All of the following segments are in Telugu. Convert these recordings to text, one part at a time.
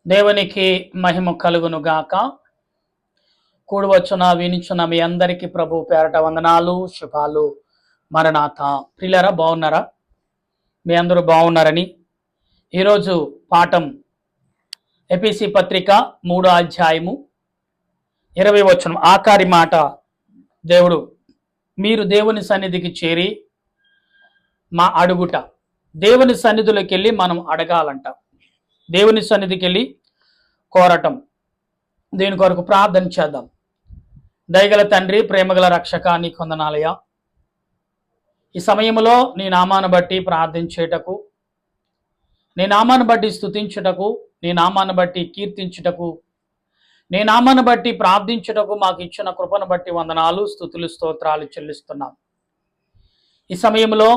దేవునికి మహిమ కలుగును గాక. కూడవచ్చున వినిచున్న మీ అందరికీ ప్రభు పేరట వందనాలు, శుభాలు. మరణాత. ప్రియులారా, బాగున్నారా? మీ అందరూ బాగున్నారని ఈరోజు పాఠం ఎపిసి పత్రిక 3వ అధ్యాయము 20వ వచనం ఆఖరి మాట. దేవుడు మీరు దేవుని సన్నిధికి చేరి మా అడుగుట. దేవుని సన్నిధిలోకి వెళ్ళి మనం అడగాలంట. దేవుని సన్నిధికి వెళ్ళి కోరటం. దీని కొరకు ప్రార్థన చేద్దాం. దయగల తండ్రి, ప్రేమగల రక్షక, నీ కొందనాలయ. ఈ సమయంలో నీ నామాన్ని బట్టి ప్రార్థించేటకు, నీ నామాన్ని బట్టి స్తుతించుటకు, నీ నామాన్ని బట్టి కీర్తించుటకు, నీ నామాన్ని బట్టి ప్రార్థించుటకు మాకు ఇచ్చిన కృపను బట్టి వందనాలు, స్తుతులు, స్తోత్రాలు చెల్లిస్తున్నాం. ఈ సమయంలో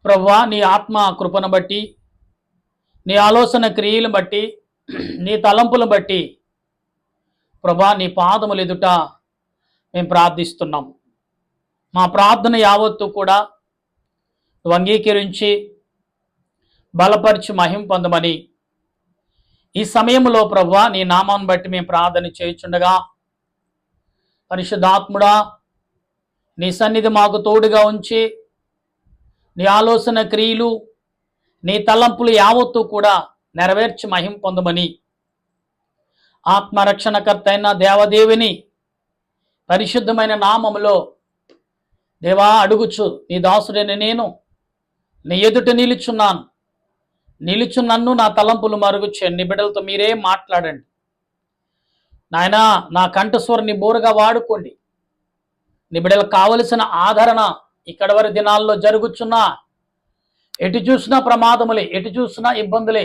ప్రభువా, నీ ఆత్మ కృపను బట్టి, నీ ఆలోచన క్రియలను బట్టి, నీ తలంపులను బట్టి ప్రభా, నీ పాదములు ఎదుట మేము ప్రార్థిస్తున్నాం. మా ప్రార్థన యావత్తు కూడా నువ్వు అంగీకరించి బలపరిచి మహిమ పొందమని ఈ సమయంలో ప్రభువా, నీ నామాన్ని బట్టి మేము ప్రార్థన చేయుచుండగా, పరిశుద్ధాత్ముడా, నీ సన్నిధి మాకు తోడుగా ఉంచి నీ ఆలోచన క్రియలు, నీ తలంపులు యావత్తు కూడా నెరవేర్చి మహిమ పొందమని ఆత్మరక్షణకర్త అయిన దేవదేవిని పరిశుద్ధమైన నామములో దేవా అడుగుచు నీ దాసుడైన నేను నీ ఎదుట నిలుచున్నాను. నన్ను నా తలంపులు మరుగుచే నీ బిడ్డలతో మీరే మాట్లాడండి నాయనా. నా కంఠస్వరాన్ని బోరుగా వాడుకోండి. నీ బిడ్డలకు కావలసిన ఆదరణ ఇక్కడ వరకు దినాల్లో జరుగుచున్నా, ఎటు చూసినా ప్రమాదములే, ఎటు చూసినా ఇబ్బందులే.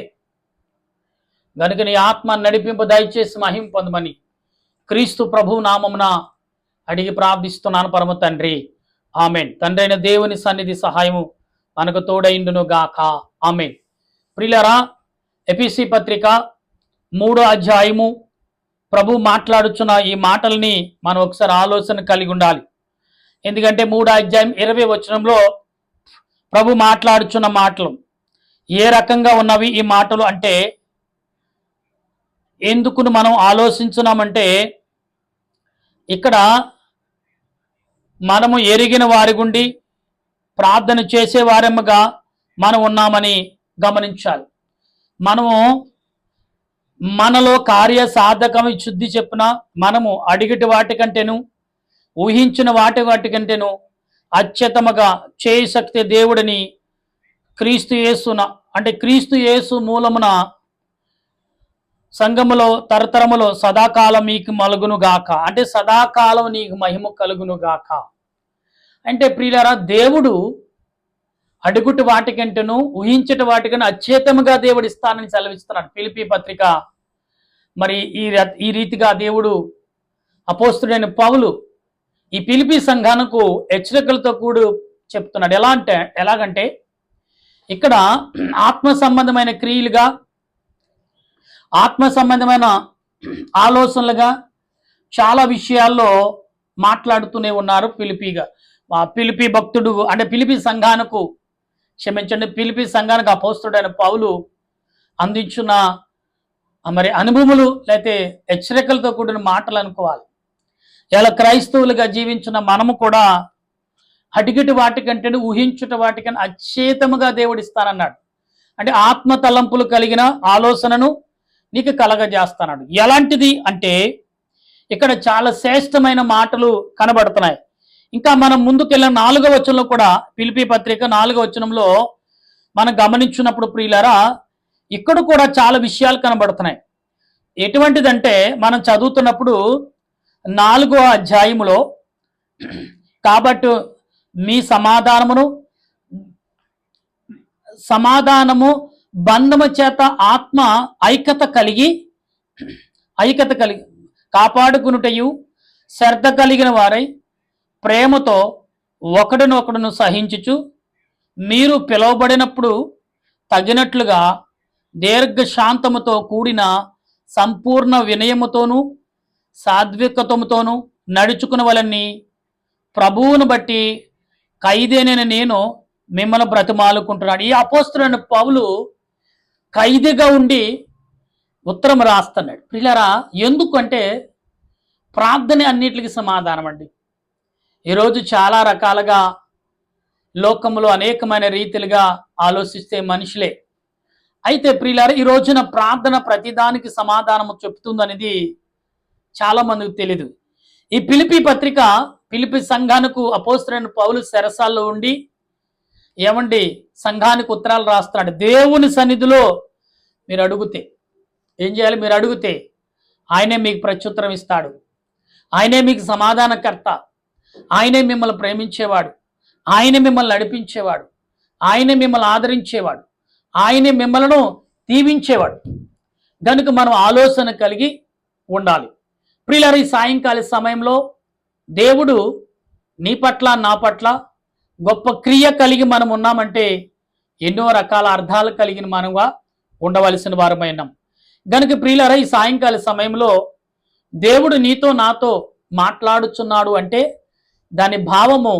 గనుక నీ ఆత్మ నడిపింపు దయచేసి మహిమ పొందమని క్రీస్తు ప్రభు నామమున అడిగి ప్రార్థిస్తున్నాను పరమ తండ్రి, ఆమెన్. తండ్రి అయిన దేవుని సన్నిధి సహాయము మనకు తోడైండును గాక, ఆమెన్. ప్రియులారా, ఎపిసి పత్రిక 3వ అధ్యాయము ప్రభు మాట్లాడుచున్న ఈ మాటల్ని మనం ఒకసారి ఆలోచన కలిగి ఉండాలి. ఎందుకంటే 3వ అధ్యాయం 20వ వచనంలో ప్రభు మాట్లాడుచున్న మాటలు ఏ రకంగా ఉన్నవి ఈ మాటలు అంటే, ఎందుకు మనం ఆలోచించున్నామంటే, ఇక్కడ మనము ఎరిగిన వారి గుండి ప్రార్థన చేసే వారెమ్మగా మనం ఉన్నామని గమనించాలి. మనము మనలో కార్య సాధకం శుద్ధి చెప్పిన మనము అడిగిటి వాటికంటేను, ఊహించిన వాటికంటేను అత్యుత్తముగా చేయశక్తి దేవుడిని క్రీస్తు యేసున అంటే క్రీస్తు యేసు మూలమున సంఘములో తరతరములో సదాకాలం మీకు మలుగును గాక, అంటే సదాకాలం నీకు మహిమ కలుగును గాక. అంటే ప్రియులారా, దేవుడు అడుగుటి వాటికంటేను ఊహించటి వాటికన్నా అత్యుత్తముగా దేవుడు ఇస్తానని సెలవిస్తున్నాడు. ఫిలిప్పీ పత్రిక మరి ఈ రీతిగా దేవుడు అపోస్తుడైన పౌలు ఈ ఫిలిప్పీ సంఘానికి హెచ్చరికలతో కూడి చెప్తున్నాడు. ఎలాగంటే ఇక్కడ ఆత్మ సంబంధమైన క్రియలుగా, ఆత్మ సంబంధమైన ఆలోచనలుగా చాలా విషయాల్లో మాట్లాడుతూనే ఉన్నారు ఫిలిప్పీ భక్తుడు అంటే ఫిలిప్పీ సంఘానికి అపోస్తుడైన పౌలు అందించిన మరి అనుభవములు లేకపోతే హెచ్చరికలతో కూడిన మాటలు అనుకోవాలి. ఇలా క్రైస్తవులుగా జీవించిన మనము కూడా అడిగిటి వాటికంటే ఊహించుట వాటికన్నా అత్యేతముగా దేవుడు ఇస్తానన్నాడు. అంటే ఆత్మ తలంపులు కలిగిన ఆలోచనను నీకు కలగజేస్తాడు. ఎలాంటిది అంటే ఇక్కడ చాలా శ్రేష్టమైన మాటలు కనబడుతున్నాయి. ఇంకా మనం ముందుకెళ్ళిన 4వ వచనంలో కూడా, ఫిలిప్పీ పత్రిక 4వ వచనంలో మనం గమనించినప్పుడు ప్రియులారా, ఇక్కడ కూడా చాలా విషయాలు కనబడుతున్నాయి. ఎటువంటిదంటే మనం చదువుతున్నప్పుడు 4వ అధ్యాయములో, కాబట్టి మీ సమాధానము బంధము చేత ఆత్మ ఐక్యత కలిగి కాపాడుకునుటయు, శ్రద్ధ కలిగిన వారై ప్రేమతో ఒకడినొకడును సహించుచు, మీరు పిలువబడినప్పుడు తగినట్లుగా దీర్ఘశాంతముతో కూడిన సంపూర్ణ వినయముతోనూ సాత్వికతముతోనూ నడుచుకునవలని ప్రభువును బట్టి ఖైదీనైన నేను మిమ్మల్ని బ్రతిమాలుకుంటున్నాడు. ఈ అపోస్తులైన పౌలు ఖైదీగా ఉండి ఉత్తరం రాస్తున్నాడు. ప్రియులారా, ఎందుకు అంటే ప్రార్థన అన్నిటికి సమాధానం అండి. ఈరోజు చాలా రకాలుగా లోకంలో అనేకమైన రీతిలుగా ఆలోచిస్తే మనుషులే. అయితే ప్రియులారా, ఈ రోజున ప్రార్థన ప్రతిదానికి సమాధానము చెప్తుందనేది చాలా మందికి తెలీదు. ఈ ఫిలిప్పీ పత్రిక ఫిలిప్పీ సంఘానికి అపోస్తలుడైన పౌలు చెరసాల్లో ఉండి ఏమండి సంఘానికి ఉత్తరాలు రాస్తున్నాడు. దేవుని సన్నిధిలో మీరు అడిగితే ఏం చేయాలి? మీరు అడిగితే ఆయనే మీకు ప్రత్యుత్తరం ఇస్తాడు. ఆయనే మీకు సమాధానకర్త. ఆయనే మిమ్మల్ని ప్రేమించేవాడు. ఆయనే మిమ్మల్ని నడిపించేవాడు. ఆయనే మిమ్మల్ని ఆదరించేవాడు. ఆయనే మిమ్మల్ని దీవించేవాడు. కనుక మనం ఆలోచన కలిగి ఉండాలి. ప్రియులారా, ఈ సాయంకాల సమయంలో దేవుడు నీ పట్ల నా పట్ల గొప్ప క్రియ కలిగి మనం ఉన్నామంటే ఎన్నో రకాల అర్థాలు కలిగిన మనగా ఉండవలసిన వారమైనాం. గనుక ప్రియులారా, ఈ సాయంకాల సమయంలో దేవుడు నీతో నాతో మాట్లాడుచున్నాడు అంటే దాని భావము,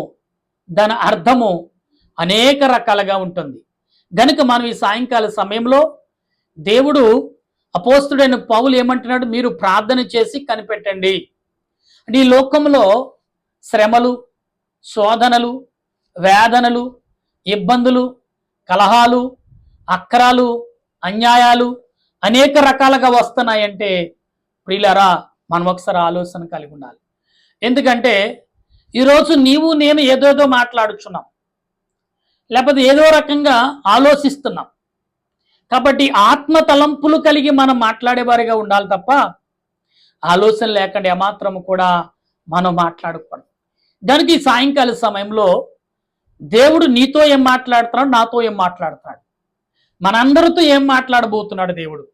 దాని అర్థము అనేక రకాలుగా ఉంటుంది. గనుక మనం ఈ సాయంకాల సమయంలో దేవుడు అపోస్తలుడైన పౌలు ఏమంటున్నాడు? మీరు ప్రార్థన చేసి కనిపెట్టండి. అంటే ఈ లోకంలో శ్రమలు, శోధనలు, వేదనలు, ఇబ్బందులు, కలహాలు, అక్రాలు, అన్యాయాలు అనేక రకాలుగా వస్తున్నాయంటే ప్రియులారా, మనం ఒకసారి ఆలోచన కలిగి ఉండాలి. ఎందుకంటే ఈరోజు నీవు నేను ఏదోదో మాట్లాడుచున్నాం, లేకపోతే ఏదో రకంగా ఆలోచిస్తున్నాం. కాబట్టి ఆత్మ తలంపులు కలిగి మనం మాట్లాడేవారిగా ఉండాలి తప్ప ఆలోచన లేకుండా ఏమాత్రము కూడా మనం మాట్లాడకూడదు. దానికి ఈ సాయంకాల సమయంలో దేవుడు నీతో ఏం మాట్లాడుతున్నాడు, నాతో ఏం మాట్లాడుతున్నాడు, మనందరితో ఏం మాట్లాడబోతున్నాడు దేవుడు,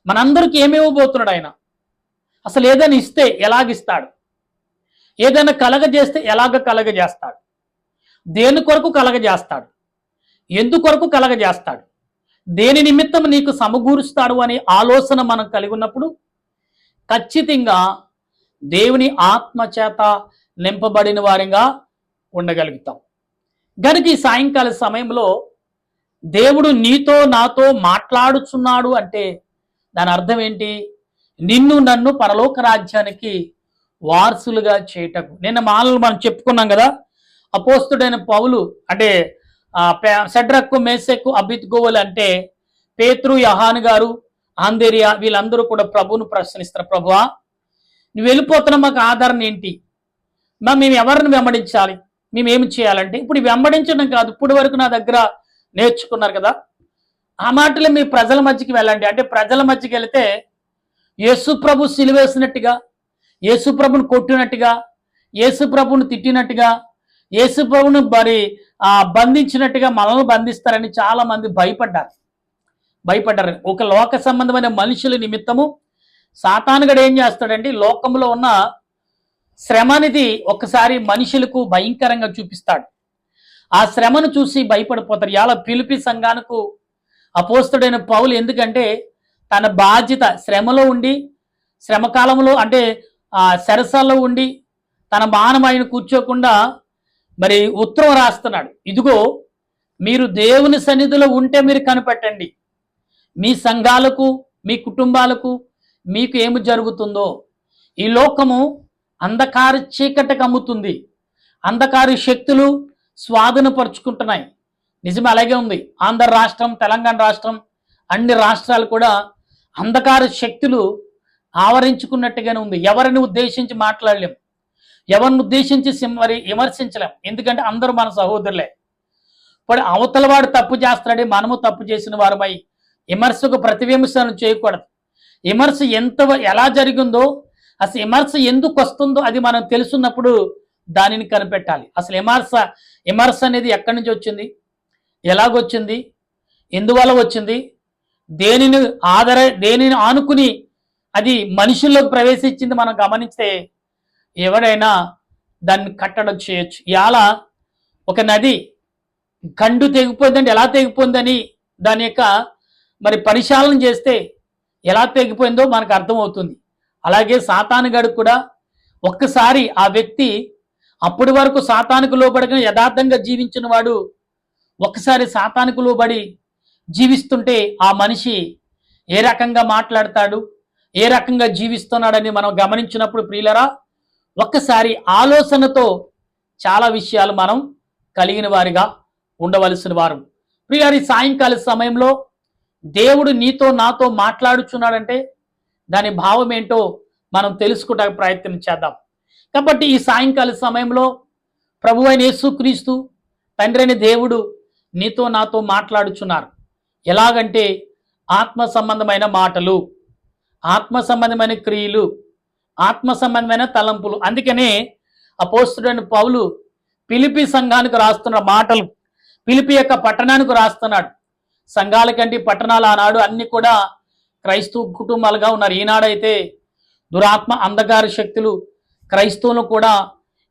మనందరికి ఏమివ్వబోతున్నాడు ఆయన. అసలు ఏదైనా ఇస్తే ఎలాగిస్తాడు, ఏదైనా కలగజేస్తే ఎలాగ కలగజేస్తాడు, దేని కొరకు కలగజేస్తాడు, ఎందుకొరకు కలగజేస్తాడు, దేని నిమిత్తం నీకు సమకూరుస్తాడు అనే ఆలోచన మనం కలిగి ఉన్నప్పుడు ఖచ్చితంగా దేవుని ఆత్మచేత నింపబడిన వారిగా ఉండగలుగుతాం. గనుక ఈ సాయంకాల సమయంలో దేవుడు నీతో నాతో మాట్లాడుచున్నాడు అంటే దాని అర్థం ఏంటి? నిన్ను నన్ను పరలోక రాజ్యానికి వారసులుగా చేయటకు. నిన్న మనం చెప్పుకున్నాం కదా, అపోస్తలుడైన పౌలు అంటే షడ్రకు, మేషకు, అబేద్నెగోలు అంటే పేతురు, యోహాను గారు, ఆంద్రేయ వీళ్ళందరూ కూడా ప్రభువును ప్రశ్నిస్తారు. ప్రభువా, నువ్వు వెళ్ళిపోతున్నా మాకు ఆధారం ఏంటి? మేము ఎవరిని వెంబడించాలి? మేమేమి చేయాలంటే ఇప్పుడు వెంబడించడం కాదు, ఇప్పటి వరకు నా దగ్గర నేర్చుకున్నారు కదా, ఆ మాటలు మీ ప్రజల మధ్యకి వెళ్ళండి. అంటే ప్రజల మధ్యకి వెళితే యేసు ప్రభు సిలువేసినట్టుగా, యేసు ప్రభుని కొట్టినట్టుగా, యేసు ప్రభుని తిట్టినట్టుగా, యేసు ప్రభుని బంధించినట్టుగా మనల్ని బంధిస్తారని చాలా మంది భయపడ్డారు. ఒక లోక సంబంధమైన మనుషుల నిమిత్తము సాతానుగడు ఏం చేస్తాడంటే లోకంలో ఉన్న శ్రమ అనేది ఒకసారి మనుషులకు భయంకరంగా చూపిస్తాడు. ఆ శ్రమను చూసి భయపడిపోతారు. ఇలా ఫిలిప్పీ సంఘానికి అపోస్తలుడైన పౌలు ఎందుకంటే తన బాధ్యత శ్రమలో ఉండి, శ్రమకాలంలో అంటే సరసాల్లో ఉండి తన మానం ఆయన కూర్చోకుండా మరి ఉత్తరం రాస్తున్నాడు. ఇదిగో మీరు దేవుని సన్నిధిలో ఉంటే మీరు కనిపెట్టండి, మీ సంఘాలకు, మీ కుటుంబాలకు మీకు ఏమి జరుగుతుందో. ఈ లోకము అంధకార చీకటికి అమ్ముతుంది, అంధకార శక్తులు స్వాధీనపరుచుకుంటున్నాయి. నిజమే, అలాగే ఉంది. ఆంధ్ర రాష్ట్రం, తెలంగాణ రాష్ట్రం, అన్ని రాష్ట్రాలు కూడా అంధకార శక్తులు ఆవరించుకున్నట్టుగానే ఉంది. ఎవరిని ఉద్దేశించి మాట్లాడలేం, ఎవరిని ఉద్దేశించి మరి విమర్శించలేం. ఎందుకంటే అందరూ మన సహోదరులే. ఇప్పుడు అవతల వాడు తప్పు చేస్తాడే, మనము తప్పు చేసిన వారమై విమర్శకు ప్రతివిమర్శను చేయకూడదు. విమర్శ ఎలా జరిగిందో, అసలు విమర్శ ఎందుకు వస్తుందో అది మనం తెలుసున్నప్పుడు దానిని కనిపెట్టాలి. అసలు విమర్శ అనేది ఎక్కడి నుంచి వచ్చింది, ఎలాగొచ్చింది, ఎందువల్ల వచ్చింది, దేనిని ఆనుకుని అది మనుషుల్లోకి ప్రవేశించింది మనం గమనిస్తే ఎవడైనా దాన్ని కట్టడం చేయొచ్చు. ఇలా ఒక నది గండు తెగిపోయిందంటే ఎలా తెగిపోయిందని దాని యొక్క మరి పరిశీలన చేస్తే ఎలా తెగిపోయిందో మనకు అర్థమవుతుంది. అలాగే సాతానుగాడు కూడా ఒక్కసారి ఆ వ్యక్తి అప్పటి వరకు సాతానుకు లోబడిన యథార్థంగా జీవించిన వాడు ఒక్కసారి సాతానుకు లోబడి జీవిస్తుంటే ఆ మనిషి ఏ రకంగా మాట్లాడతాడు, ఏ రకంగా జీవిస్తున్నాడని మనం గమనించినప్పుడు ప్రియులరా, ఒక్కసారి ఆలోచనతో చాలా విషయాలు మనం కలిగిన వారిగా ఉండవలసిన వారు. ప్రియులారి, సాయంకాల సమయంలో దేవుడు నీతో నాతో మాట్లాడుచున్నాడంటే దాని భావం ఏంటో మనం తెలుసుకోవడానికి ప్రయత్నం చేద్దాం. కాబట్టి ఈ సాయంకాల సమయంలో ప్రభువైన యేసుక్రీస్తు తండ్రి అయిన దేవుడు నీతో నాతో మాట్లాడుచున్నారు. ఎలాగంటే ఆత్మ సంబంధమైన మాటలు, ఆత్మ సంబంధమైన క్రియలు, ఆత్మ సంబంధమైన తలంపులు. అందుకనే అపోస్తుడైన పౌలు ఫిలిప్పీ సంఘానికి రాస్తున్న మాటలు, ఫిలిప్పీ యొక్క పట్టణానికి రాస్తున్నాడు. సంఘాల కంటే పట్టణాలు ఆనాడు అన్ని కూడా క్రైస్తవ కుటుంబాలుగా ఉన్నారు. ఈనాడైతే దురాత్మ అంధకార శక్తులు క్రైస్తవులను కూడా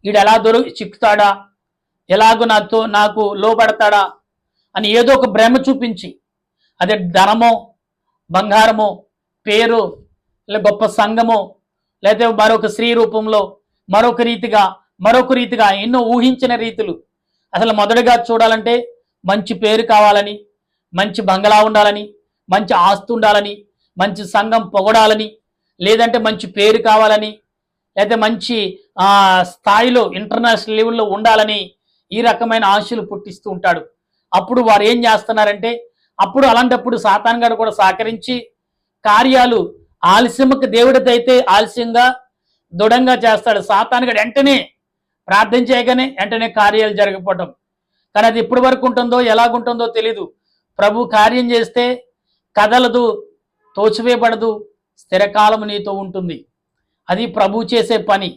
వీడు ఎలా చిక్కుతాడా, ఎలాగో నాకు లోబడతాడా అని ఏదో ఒక భ్రమ చూపించి, అదే ధనమో బంగారమో పేరు లేదా గొప్ప సంఘమో లేదా మరొక స్త్రీ రూపంలో మరొక రీతిగా ఎన్నో ఊహించిన రీతులు. అసలు మొదటగా చూడాలంటే మంచి పేరు కావాలని, మంచి బంగళా ఉండాలని, మంచి ఆస్తి ఉండాలని, మంచి సంఘం పొగడాలని, లేదంటే మంచి పేరు కావాలని, లేదా మంచి స్థాయిలో ఇంటర్నేషనల్ లెవెల్లో ఉండాలని ఈ రకమైన ఆశలు పుట్టిస్తూ ఉంటాడు. అప్పుడు వారు ఏం చేస్తున్నారంటే, అప్పుడు అలాంటప్పుడు సాతాన్ గారు కూడా సహకరించి కార్యాలు ఆలస్యముకు దేవుడిదైతే ఆలస్యంగా దృఢంగా చేస్తాడు. సాతాన్ గారు వెంటనే ప్రార్థన చేయగానే వెంటనే కార్యాలు జరగకపోవటం. కానీ అది ఎప్పటి వరకు ఉంటుందో ఎలాగుంటుందో తెలీదు. ప్రభు కార్యం చేస్తే కదలదు, తోచివేయబడదు, స్థిరకాలం నీతో ఉంటుంది. అది ప్రభు చేసే పని.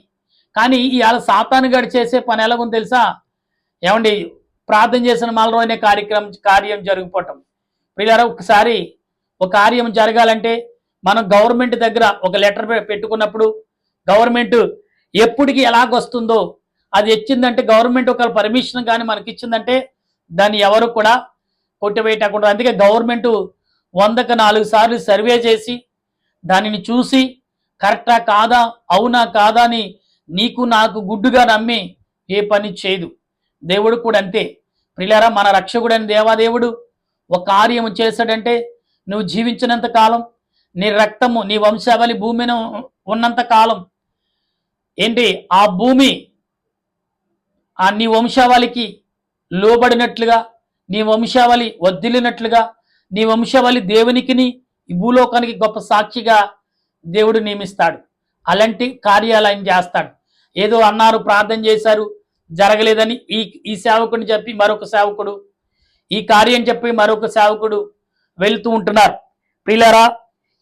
కానీ ఇవాళ సాతాను గడి చేసే పని ఎలాగుంది తెలుసా? ఏమండి, ప్రార్థన చేసిన మళ్ళీ కార్యం జరిగిపోవటం. పిల్లరా, ఒకసారి ఒక కార్యం జరగాలంటే మనం గవర్నమెంట్ దగ్గర ఒక లెటర్ పెట్టుకున్నప్పుడు గవర్నమెంట్ ఎప్పటికి ఎలాగొస్తుందో అది ఇచ్చిందంటే, గవర్నమెంట్ ఒక పర్మిషన్ కానీ మనకి ఇచ్చిందంటే దాన్ని ఎవరు కూడా కొట్టివేయటకుండా. అందుకే గవర్నమెంట్ 100కు 4 సార్లు సర్వే చేసి దానిని చూసి కరెక్టా కాదా, అవునా కాదా అని నీకు నాకు గుడ్డుగా నమ్మి ఏ పని చేయదు. దేవుడు కూడా అంతే. ప్రియులారా, మన రక్షకుడైన దేవాదేవుడు ఒక కార్యము చేశాడంటే నువ్వు జీవించినంత కాలం, నీ రక్తము నీ వంశావళి భూమిని ఉన్నంత కాలం ఏంటి ఆ భూమి నీ వంశావళికి లోబడినట్లుగా, నీ వంశావళి వర్ధిల్లినట్లుగా, నీ వంశావళి దేవునికిని ఈ భూలోకానికి గొప్ప సాక్షిగా దేవుడు నియమిస్తాడు. అలాంటి కార్యాలు ఆయన చేస్తాడు. ఏదో అన్నారు, ప్రార్థన చేశారు, జరగలేదని ఈ సేవకుడిని చెప్పి మరొక సేవకుడు, ఈ కార్యం చెప్పి మరొక సేవకుడు వెళ్తూ ఉంటున్నారు. ప్రియులారా,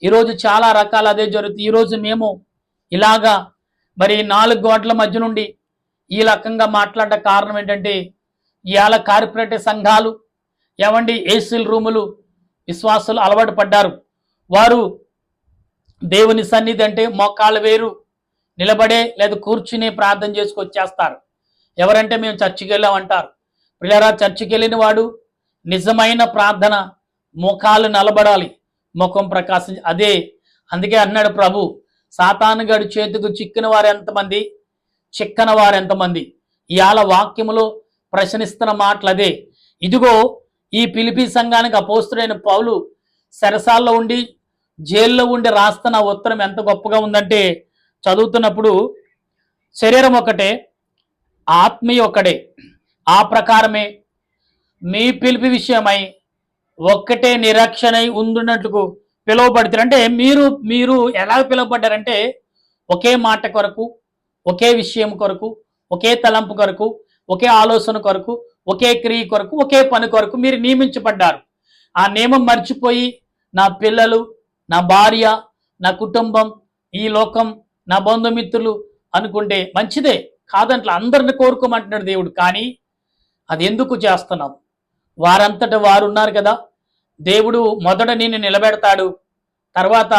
ఈరోజు చాలా రకాల అదే జరుగుతుంది. ఈరోజు మేము ఇలాగా మరి 4 గోడల మధ్య నుండి ఈ రకంగా మాట్లాడే కారణం ఏంటంటే, ఇవాళ కార్పొరేట్ సంఘాలు ఏమండి ఏసీల రూములు విశ్వాసులు అలవాటు పడ్డారు. వారు దేవుని సన్నిధి అంటే మోకాళ్ళు వేరు నిలబడే లేదా కూర్చుని ప్రార్థన చేసుకొచ్చేస్తారు. ఎవరంటే మేము చర్చికి వెళ్ళామంటారు. పిల్లరా, చర్చికి వెళ్ళిన వాడు నిజమైన ప్రార్థన మోకాళ్ళు నిలబడాలి, ముఖం ప్రకాశం. అందుకే అన్నాడు ప్రభు, సాతాను గడి చేతికి చిక్కిన వారు ఎంతమంది, చిక్కన వారు ఎంతమంది. ఇవాళ వాక్యములో ప్రశ్నిస్తున్న మాటలు అదే. ఇదిగో ఈ ఫిలిప్పీ సంఘానికి అపోస్తుడైన పౌలు సరసాల్లో ఉండి జైల్లో ఉండి రాస్తున్న ఉత్తరం ఎంత గొప్పగా ఉందంటే, చదువుతున్నప్పుడు శరీరం ఒకటే, ఆత్మీయ ఒకటే, ఆ ప్రకారమే మీ పిలిపి విషయమై ఒక్కటే నిరక్షణై ఉండున్నట్లు పిలువబడుతారు. అంటే మీరు ఎలా పిలువబడ్డారంటే, ఒకే మాట కొరకు, ఒకే విషయం కొరకు, ఒకే తలంపు కొరకు, ఒకే ఆలోచన కొరకు, ఒకే క్రియ కొరకు, ఒకే పని కొరకు మీరు నియమించబడ్డారు. ఆ నియమం మర్చిపోయి నా పిల్లలు, నా భార్య, నా కుటుంబం, ఈ లోకం, నా బంధుమిత్రులు అనుకుంటే మంచిదే, కాదంట్లా అందరిని కోరుకోమంటున్నాడు దేవుడు. కానీ అది ఎందుకు చేస్తున్నాం? వారంతట వారు ఉన్నారు కదా. దేవుడు మొదట నిన్ను నిలబెడతాడు, తర్వాత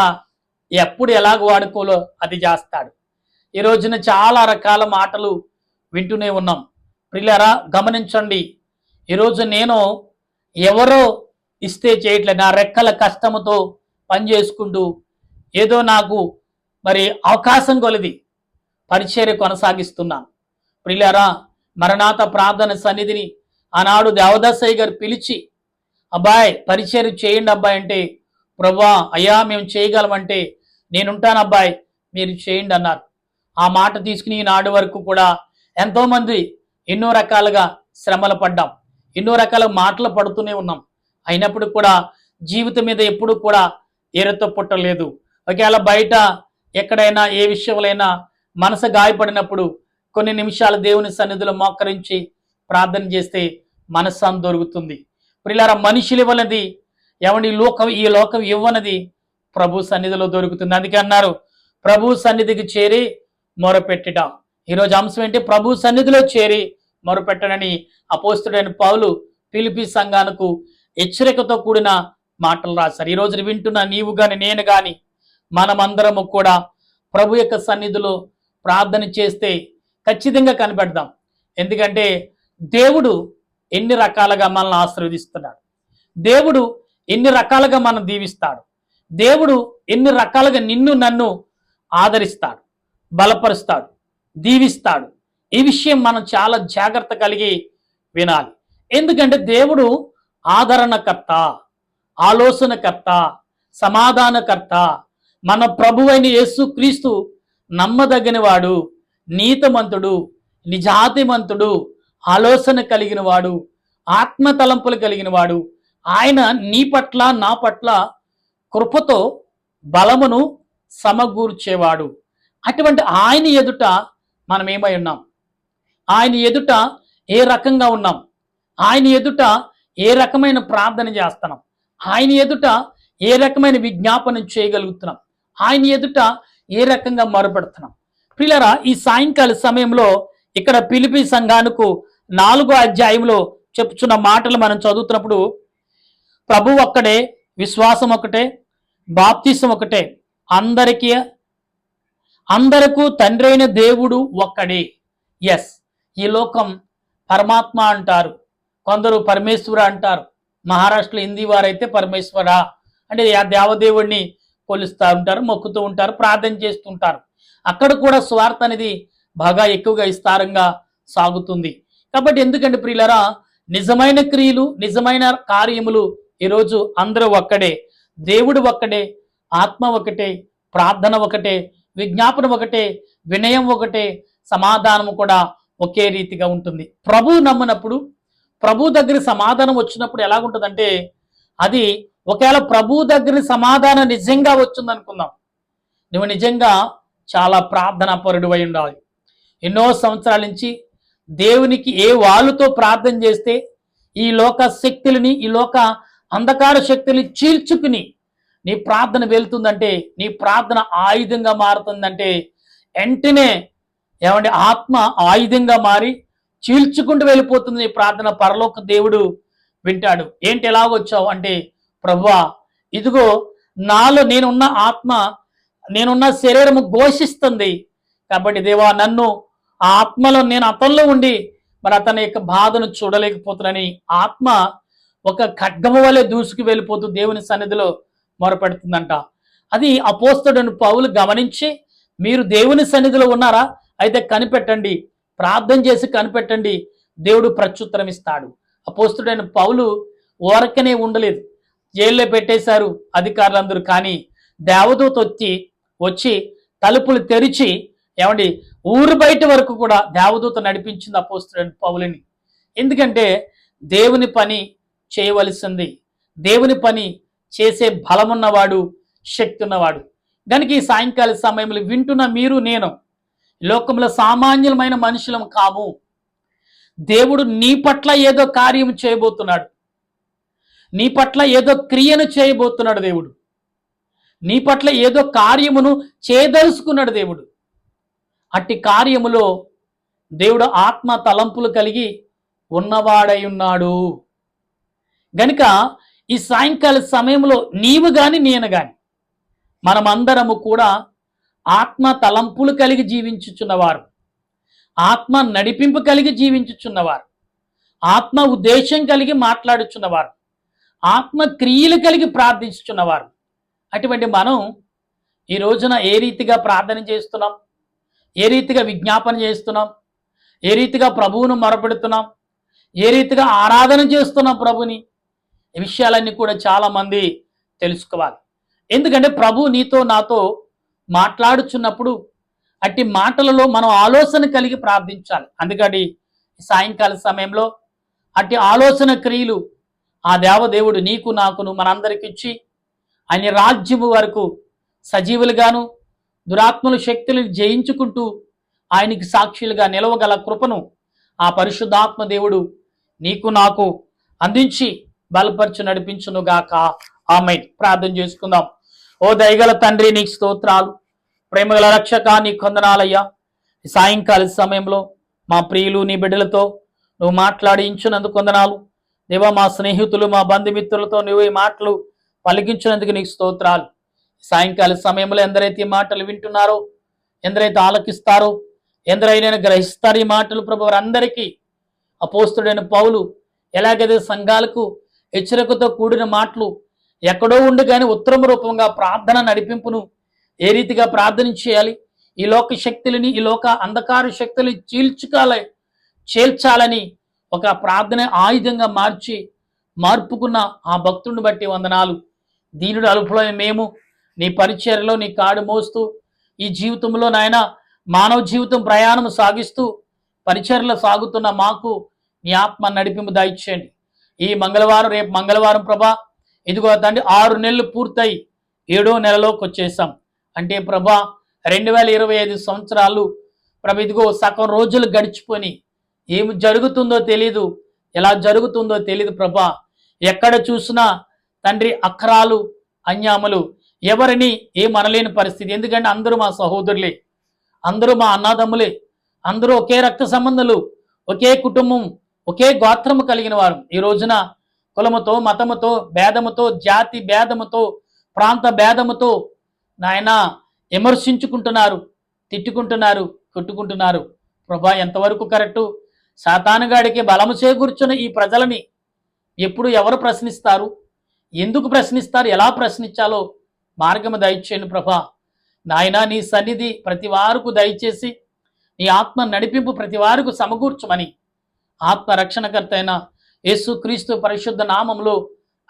ఎప్పుడు ఎలాగ వాడుకోలో అది చేస్తాడు. ఈ రోజున చాలా రకాల మాటలు వింటూనే ఉన్నాం. ప్రియులారా, గమనించండి, ఈరోజు నేను ఎవరో ఇస్తే చేయట్లేదు, నా రెక్కల కష్టముతో పని చేసుకుంటూ ఏదో నాకు మరి అవకాశం కొలిది పరిచర్య కొనసాగిస్తున్నాను. ప్రియులారా, మరణాత ప్రార్థన సన్నిధిని ఆనాడు దేవదాసయ్య గారు పిలిచి, అబ్బాయి పరిచర్య చేయండి అబ్బాయి అంటే ప్రభువా అయ్యా మేము చేయగలమంటే నేనుంటాను అబ్బాయి మీరు చేయండి అన్నారు. ఆ మాట తీసుకుని ఈనాడు వరకు కూడా ఎంతోమంది ఎన్నో రకాలుగా శ్రమలు పడ్డాం, ఎన్నో రకాల మాటలు పడుతూనే ఉన్నాం. అయినప్పుడు కూడా జీవితం మీద ఎప్పుడు కూడా ఎరతో పుట్టలేదు. ఒకవేళ బయట ఎక్కడైనా ఏ విషయంలోనైనా మనసు గాయపడినప్పుడు కొన్ని నిమిషాలు దేవుని సన్నిధిలో మోకరించి ప్రార్థన చేస్తే మనస్సాన్ని దొరుకుతుంది. ప్రియులారా, మనుషులు ఇవ్వనది ఈ లోకం ఇవ్వనది ప్రభు సన్నిధిలో దొరుకుతుంది. అందుకే అన్నారు ప్రభు సన్నిధికి చేరి మొరపెట్టుట. ఈరోజు అంశం ఏంటి? ప్రభు సన్నిధిలో చేరి మొరపెట్టడని అపోస్తుడైన పౌలు ఫిలిప్పీ సంఘానికి హెచ్చరికతో కూడిన మాటలు రాశారు. ఈ రోజు వింటున్న నీవు గాని నేను గాని మనమందరము కూడా ప్రభు యొక్క సన్నిధిలో ప్రార్థన చేస్తే ఖచ్చితంగా కనిపెడదాం. ఎందుకంటే దేవుడు ఎన్ని రకాలుగా మనల్ని ఆశీర్వదిస్తున్నాడు, దేవుడు ఎన్ని రకాలుగా మనం దీవిస్తాడు, దేవుడు ఎన్ని రకాలుగా నిన్ను నన్ను ఆదరిస్తాడు, బలపరుస్తాడు, దీవిస్తాడు. ఈ విషయం మనం చాలా జాగ్రత్త కలిగి వినాలి. ఎందుకంటే దేవుడు ఆదరణకర్త, ఆలోచనకర్త, సమాధానకర్త. మన ప్రభువైన యేసుక్రీస్తు నమ్మదగిన వాడు, నీతిమంతుడు, నిజాతిమంతుడు, ఆలోచన కలిగిన వాడు, ఆత్మ తలంపులు కలిగిన వాడు. ఆయన నీ పట్ల నా పట్ల కృపతో బలమును సమకూర్చేవాడు. అటువంటి ఆయన ఎదుట మనం ఏమై ఉన్నాం? ఆయన ఎదుట ఏ రకంగా ఉన్నాం? ఆయన ఎదుట ఏ రకమైన ప్రార్థన చేస్తున్నాం? ఆయన ఎదుట ఏ రకమైన విజ్ఞాపన చేయగలుగుతున్నాం? ఆయన ఎదుట ఏ రకంగా మొరపెడుతున్నాం? ప్రియులారా, ఈ సాయంకాల సమయంలో ఇక్కడ ఫిలిప్పీ సంఘానికి 4వ అధ్యాయంలో చెప్పుచున్న మాటలు మనం చదువుతున్నప్పుడు ప్రభు ఒక్కడే, విశ్వాసం ఒకటే, బాప్తిసం ఒకటే, అందరకు తండ్రి అయిన దేవుడు ఒక్కడే. ఎస్, ఈ లోకం పరమాత్మ అంటారు, కొందరు పరమేశ్వర అంటారు. మహారాష్ట్రలో హిందీ వారైతే పరమేశ్వర అంటే ఆ దేవదేవుడిని కొలుస్తూ ఉంటారు, మొక్కుతూ ఉంటారు, ప్రార్థన చేస్తుంటారు. అక్కడ కూడా స్వార్థ అనేది బాగా ఎక్కువగా విస్తారంగా సాగుతుంది. కాబట్టి ఎందుకంటే ప్రియులరా, నిజమైన క్రియలు, నిజమైన కార్యములు ఈరోజు అందరూ ఒక్కడే, దేవుడు ఒక్కడే, ఆత్మ ఒకటే, ప్రార్థన ఒకటే, విజ్ఞాపన ఒకటే, వినయం ఒకటే, సమాధానము కూడా ఒకే రీతిగా ఉంటుంది. ప్రభు నమ్మినప్పుడు, ప్రభు దగ్గర సమాధానం వచ్చినప్పుడు ఎలాగుంటుందంటే, అది ఒకవేళ ప్రభు దగ్గర సమాధానం నిజంగా వచ్చిందనుకుందాం, నువ్వు నిజంగా చాలా ప్రార్థనా పరుడు అయి ఉండాలి. ఎన్నో సంవత్సరాల నుంచి దేవునికి ఏ వాళ్ళతో ప్రార్థన చేస్తే ఈ లోక శక్తులని, ఈ లోక అంధకార శక్తుల్ని చీల్చుకుని నీ ప్రార్థన వెళ్తుందంటే, నీ ప్రార్థన ఆయుధంగా మారుతుందంటే, వెంటనే ఆత్మ ఆయుధంగా మారి చీల్చుకుంటూ వెళ్ళిపోతుంది నీ ప్రార్థన. పరలోక దేవుడు వింటాడు. ఏంటి ఎలాగొచ్చావు అంటే, ప్రభువా ఇదిగో నాలో నేనున్న ఆత్మ, నేనున్న శరీరము ఘోషిస్తుంది కాబట్టి దేవా నన్ను ఆ ఆత్మలో నేను అతనిలో ఉండి మరి అతని యొక్క బాధను చూడలేకపోతున్నానని ఆత్మ ఒక ఖడ్గము వలె దూసుకు వెళ్ళిపోతూ దేవుని సన్నిధిలో మొరపెడుతుందంట. అది అపోస్తలుడైన పౌలు గమనించి, మీరు దేవుని సన్నిధిలో ఉన్నారా? అయితే కనిపెట్టండి, ప్రార్థన చేసి కనిపెట్టండి, దేవుడు ప్రత్యుత్తరం ఇస్తాడు. అపోస్తలుడైన పౌలు ఓరకనే ఉండలేదు, జైల్లో పెట్టేశారు అధికారులందరూ. కానీ దేవదూత వచ్చి తలుపులు తెరిచి ఊరు బయట వరకు కూడా దేవదూత నడిపించింది అపోస్తలుడైన పౌలుని. ఎందుకంటే దేవుని పని చేయవలసింది, దేవుని పని చేసే బలమున్నవాడు, శక్తి ఉన్నవాడు. కనుక ఈ సాయంకాల సమయంలో వింటున్న మీరు నేను లోకంలో సామాన్యమైన మనుషులం కాము. దేవుడు నీ పట్ల ఏదో కార్యం చేయబోతున్నాడు, నీ పట్ల ఏదో క్రియను చేయబోతున్నాడు దేవుడు, నీ పట్ల ఏదో కార్యమును చేయదలుచుకున్నాడు దేవుడు. అట్టి కార్యములో దేవుడు ఆత్మ తలంపులు కలిగి ఉన్నవాడై ఉన్నాడు. గనుక ఈ సాయంకాల సమయంలో నీవు గాని నేను గాని మనమందరము కూడా ఆత్మ తలంపులు కలిగి జీవించుచున్నవారు, ఆత్మ నడిపింపు కలిగి జీవించుచున్నవారు, ఆత్మ ఉద్దేశం కలిగి మాట్లాడుచున్నవారు, ఆత్మ క్రియలు కలిగి ప్రార్థించుచున్నవారు. అటువంటి మనం ఈ రోజున ఏ రీతిగా ప్రార్థన చేస్తున్నాం, ఏ రీతిగా విజ్ఞాపన చేస్తున్నాం, ఏ రీతిగా ప్రభువును మొరపెడుతున్నాం, ఏ రీతిగా ఆరాధన చేస్తున్నాం ప్రభుని, ఈ విషయాలన్నీ కూడా చాలా మంది తెలుసుకోవాలి. ఎందుకంటే ప్రభు నీతో నాతో మాట్లాడుచున్నప్పుడు అట్టి మాటలలో మనం ఆలోచన కలిగి ప్రార్థించాలి. అందుకని సాయంకాల సమయంలో అట్టి ఆలోచన క్రియలు ఆ దేవదేవుడు నీకు నాకును మనందరికి ఇచ్చి ఆయన రాజ్యము వరకు సజీవులుగాను దురాత్మల శక్తులను జయించుకుంటూ ఆయనకి సాక్షులుగా నిలవగల కృపను ఆ పరిశుద్ధాత్మ దేవుడు నీకు నాకు అందించి బలపరచు నడిపించునుగాక. ఆమేన్. ప్రార్థన చేసుకుందాం. ఓ దయగల తండ్రి, నీకు స్తోత్రాలు. ప్రేమగల రక్షక, నీకు వందనాలయ్యా. సాయంకాల సమయంలో మా ప్రియులు నీ బిడ్డలతో నువ్వు మాట్లాడించినందుకు వందనాలు దేవా. మా స్నేహితులు మా బంధుమిత్రులతో నువ్వు ఈ మాటలు పలికించినందుకు నీకు స్తోత్రాలు. సాయంకాల సమయంలో ఎందరైతే ఈ మాటలు వింటున్నారో, ఎందరైతే ఆలకిస్తారో, ఎందరైనా గ్రహిస్తారు ఈ మాటలు ప్రభు, వారందరికీ అపోస్తుడైన పౌలు ఎలాగైతే సంఘాలకు హెచ్చరికతో కూడిన మాటలు ఎక్కడో ఉండి కానీ ఉత్తరం రూపంగా ప్రార్థన నడిపింపును ఏ రీతిగా ప్రార్థన చేయాలి, ఈ లోక శక్తులని ఈ లోక అంధకార శక్తులని చేల్చాలని ఒక ప్రార్థన ఆయుధంగా మార్పుకున్న ఆ భక్తుడిని బట్టి వందనాలు. దీనుడు అలుపులో మేము నీ పరిచర్యలో నీ కాడు మోస్తూ ఈ జీవితంలో నాయన మానవ జీవితం ప్రయాణం సాగిస్తూ పరిచర్యలో సాగుతున్న మాకు నీ ఆత్మ నడిపింపు దయచేయండి. ఈ మంగళవారం, రేపు మంగళవారం ప్రభా, ఇదిగో తండ్రి 6 నెలలు పూర్తయి 7వ నెలలోకి వచ్చేసాం. అంటే ప్రభా 2025 సంవత్సరాలు ప్రభ, ఇదిగో సగం రోజులు గడిచిపోయి ఏమి జరుగుతుందో తెలీదు, ఎలా జరుగుతుందో తెలీదు ప్రభా. ఎక్కడ చూసినా తండ్రి అక్రాలు అన్యాములు, ఎవరిని ఏమనలేని పరిస్థితి. ఎందుకంటే అందరూ మా సహోదరులే, అందరూ మా అన్నదమ్ములే, అందరూ ఒకే రక్త సంబంధాలు, ఒకే కుటుంబం, ఒకే గోత్రము కలిగిన వారు. ఈ రోజున కులముతో, మతముతో, భేదముతో, జాతి భేదముతో, ప్రాంత భేదముతో నాయన విమర్శించుకుంటున్నారు, తిట్టుకుంటున్నారు, కొట్టుకుంటున్నారు. ప్రభా ఎంతవరకు కరెక్టు? సాతానుగాడికి బలము చేకూర్చున్న ఈ ప్రజలని ఎప్పుడు ఎవరు ప్రశ్నిస్తారు? ఎందుకు ప్రశ్నిస్తారు? ఎలా ప్రశ్నించాలో మార్గము దయచేయండి ప్రభా. నాయన నీ సన్నిధి ప్రతి వారికి దయచేసి నీ ఆత్మ నడిపింపు ప్రతి వారికి సమకూర్చమని ఆత్మ రక్షణకర్త అయిన యేసుక్రీస్తు పరిశుద్ధ నామంలో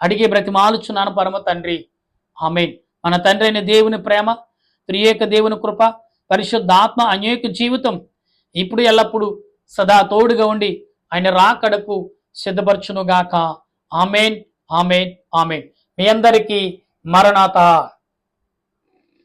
అడిగి బ్రతిమాలుచున్నాను పరమ తండ్రి. ఆమేన్. మన తండ్రి అయిన దేవుని ప్రేమ, త్రియేక దేవుని కృప, పరిశుద్ధ ఆత్మ అన్యోన్య జీవితం ఇప్పుడు ఎల్లప్పుడు సదా తోడుగా ఉండి ఆయన రాకడకు సిద్ధపరచునుగాక. ఆమేన్, ఆమేన్, ఆమేన్. మీ అందరికీ మరణాత.